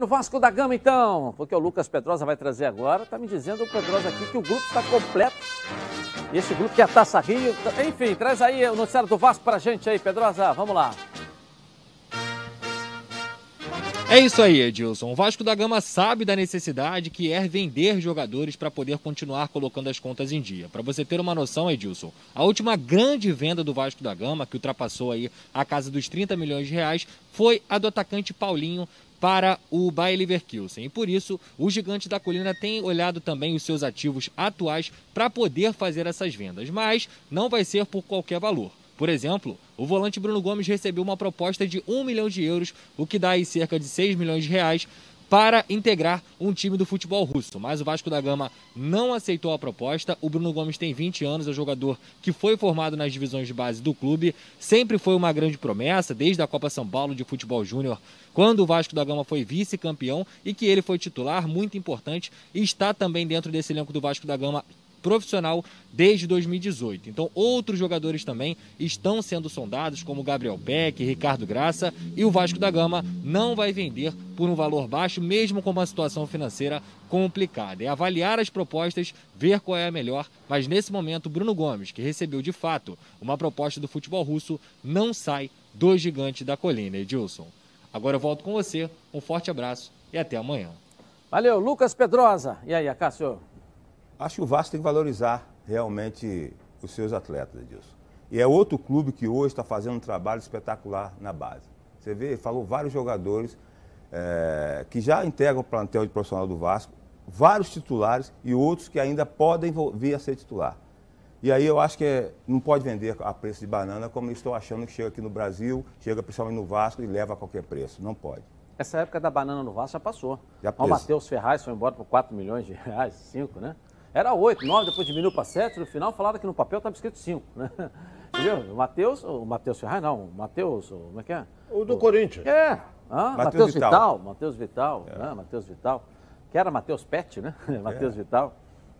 No Vasco da Gama, então, porque o Lucas Pedrosa vai trazer agora, tá me dizendo o Pedrosa aqui que o grupo está completo. E esse grupo que é a Taça Rio, enfim, traz aí o noticiário do Vasco pra gente aí, Pedrosa, vamos lá. É isso aí, Edilson. O Vasco da Gama sabe da necessidade que é vender jogadores para poder continuar colocando as contas em dia. Para você ter uma noção, Edilson, a última grande venda do Vasco da Gama, que ultrapassou aí a casa dos 30 milhões de reais, foi a do atacante Paulinho para o Bayer Leverkusen. E por isso, o Gigante da Colina tem olhado também os seus ativos atuais para poder fazer essas vendas, mas não vai ser por qualquer valor. Por exemplo, o volante Bruno Gomes recebeu uma proposta de 1 milhão de euros, o que dá aí cerca de 6 milhões de reais, para integrar um time do futebol russo. Mas o Vasco da Gama não aceitou a proposta. O Bruno Gomes tem 20 anos, é um jogador que foi formado nas divisões de base do clube, sempre foi uma grande promessa, desde a Copa São Paulo de Futebol Júnior, quando o Vasco da Gama foi vice-campeão e que ele foi titular, muito importante, e está também dentro desse elenco do Vasco da Gama profissional desde 2018. Então, outros jogadores também estão sendo sondados, como Gabriel Peck, Ricardo Graça, e o Vasco da Gama não vai vender por um valor baixo, mesmo com uma situação financeira complicada. É avaliar as propostas, ver qual é a melhor, mas nesse momento, Bruno Gomes, que recebeu de fato uma proposta do futebol russo, não sai do Gigante da Colina, Edilson. Agora eu volto com você, um forte abraço e até amanhã. Valeu, Lucas Pedrosa. E aí, Acácio? Acho que o Vasco tem que valorizar realmente os seus atletas, Edilson. E é outro clube que hoje está fazendo um trabalho espetacular na base. Você vê, falou vários jogadores que já integram o plantel de profissional do Vasco, vários titulares e outros que ainda podem vir a ser titular. E aí eu acho que não pode vender a preço de banana como eu estou achando que chega aqui no Brasil, chega principalmente no Vasco e leva a qualquer preço. Não pode. Essa época da banana no Vasco já passou. Já o Matheus Ferraz foi embora por 4 milhões de reais, 5, né? Era 8, 9, depois diminuiu para 7, no final falaram que no papel estava escrito 5, né? Entendeu? O Matheus Ferraz não, o Matheus, como é que é? O do Corinthians. Matheus Vital, né? Matheus Vital, que era Matheus Pet, né? Matheus Vital.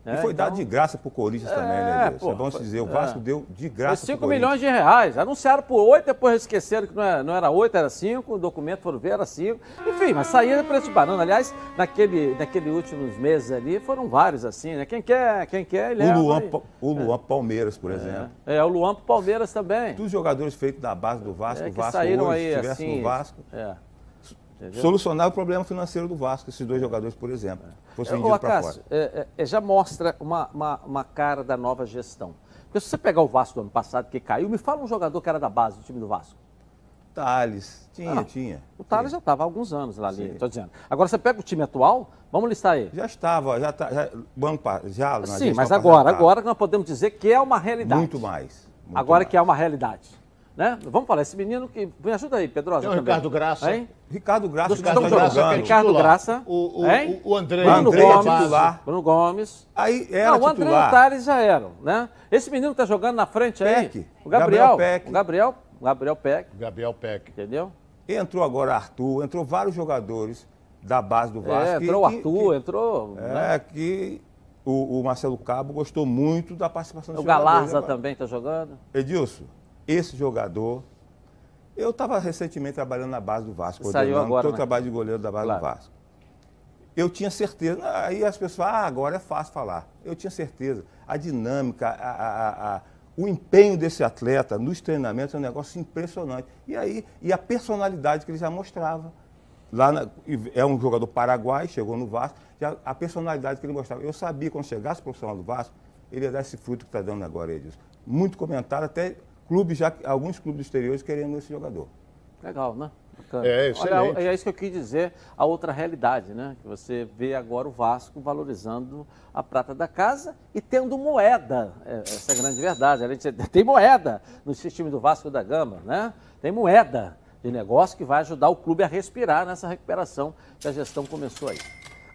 E foi dado de graça para o Corinthians também, né, Edilson? É bom se dizer, o Vasco deu de graça para o Corinthians. 5 milhões de reais. Anunciaram por 8, depois esqueceram que não era 8, era 5, o documento foram ver, era 5. Enfim, mas saía de preço de banana. Aliás, naquele últimos meses ali, foram vários assim, né? Quem quer, ele O Luan Palmeiras, por exemplo. O Luan pro Palmeiras também. Dos jogadores feitos da base do Vasco, o Vasco saíram hoje, aí, se estivesse assim, no Vasco... Entendeu? Solucionar o problema financeiro do Vasco, esses dois jogadores, por exemplo, fossem vendidos para fora. Já mostra uma cara da nova gestão. Porque se você pegar o Vasco do ano passado, que caiu, me fala um jogador que era da base do time do Vasco. Thales, tinha. O Thales já estava há alguns anos lá ali, estou dizendo. Agora, você pega o time atual, vamos listar aí. Já estava, Sim, mas agora que nós podemos dizer que é uma realidade. Muito mais. Que é uma realidade. Né? Vamos falar, esse menino que... Me ajuda aí, Pedrosa. Tem o Ricardo Graça. Hein? Ricardo Graça, Ricardo Graça. O André. Bruno Gomes, titular. Bruno Gomes. Aí era o André e o Thales já eram, né? Esse menino que está jogando na frente aí, Peck. o Gabriel Peck. Gabriel Peck. Gabriel Peck. Entendeu? Entrou agora Arthur, entrou vários jogadores da base do Vasco. Entrou o Arthur, entrou... que o Marcelo Cabo gostou muito da participação do jogador. O Galarza também está jogando. Edilson, esse jogador... Eu estava recentemente trabalhando na base do Vasco, saiu agora, todo o trabalho de goleiro da base do Vasco. Eu tinha certeza, aí as pessoas falam, agora é fácil falar. Eu tinha certeza, a dinâmica, o empenho desse atleta nos treinamentos é um negócio impressionante. E a personalidade que ele já mostrava. É um jogador paraguai, chegou no Vasco, a personalidade que ele mostrava. Eu sabia, quando chegasse o profissional do Vasco, ele ia dar esse fruto que está dando agora, Edilson. Muito comentado, até... alguns clubes exteriores querendo esse jogador. Legal, né? Bacana. Excelente. Olha, é isso que eu quis dizer, a outra realidade, né? Que você vê agora o Vasco valorizando a prata da casa e tendo moeda. Essa é a grande verdade. A gente tem moeda no time do Vasco da Gama, né? Tem moeda de negócio que vai ajudar o clube a respirar nessa recuperação que a gestão começou aí.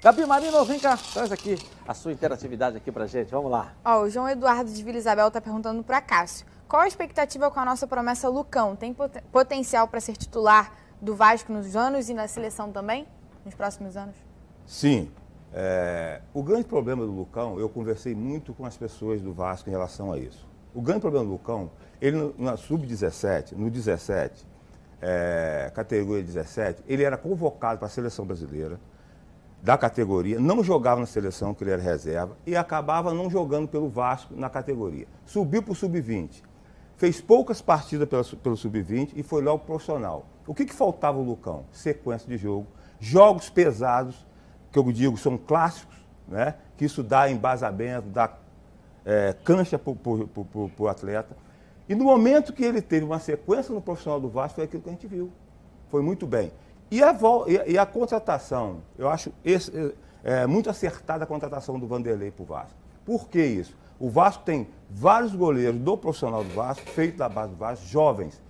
Gabi Marino, vem cá, traz aqui a sua interatividade aqui pra gente, vamos lá. O João Eduardo de Vila Isabel está perguntando para Cássio. Qual a expectativa com a nossa promessa Lucão? Tem potencial para ser titular do Vasco nos anos e na seleção também, nos próximos anos? Sim. O grande problema do Lucão, eu conversei muito com as pessoas do Vasco em relação a isso. O grande problema do Lucão, ele na Sub-17, no 17, categoria 17, ele era convocado para a seleção brasileira, da categoria, não jogava na seleção, que ele era reserva, e acabava não jogando pelo Vasco na categoria. Subiu para o Sub-20, fez poucas partidas pelo Sub-20 e foi logo profissional. O que faltava ao Lucão? Sequência de jogo, jogos pesados, que eu digo são clássicos, né? Que isso dá embasamento, dá cancha para o atleta. E no momento que ele teve uma sequência no profissional do Vasco, foi aquilo que a gente viu. Foi muito bem. E a contratação, eu acho muito acertada a contratação do Vanderlei para o Vasco. Por que isso? O Vasco tem vários goleiros do profissional do Vasco, feito da base do Vasco, jovens.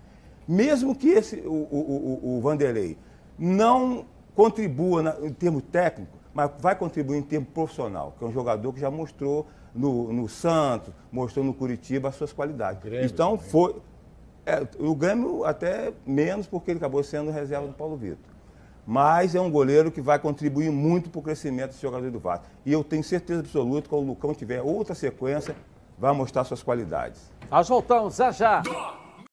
Mesmo que o Vanderlei não contribua em termos técnicos, mas vai contribuir em termos profissional, que é um jogador que já mostrou no Santos, mostrou no Curitiba as suas qualidades. Então foi... o Grêmio até menos, porque ele acabou sendo reserva do Paulo Vitor. Mas é um goleiro que vai contribuir muito para o crescimento desse jogador do Vasco. E eu tenho certeza absoluta que quando o Lucão tiver outra sequência, vai mostrar suas qualidades. Nós voltamos já já.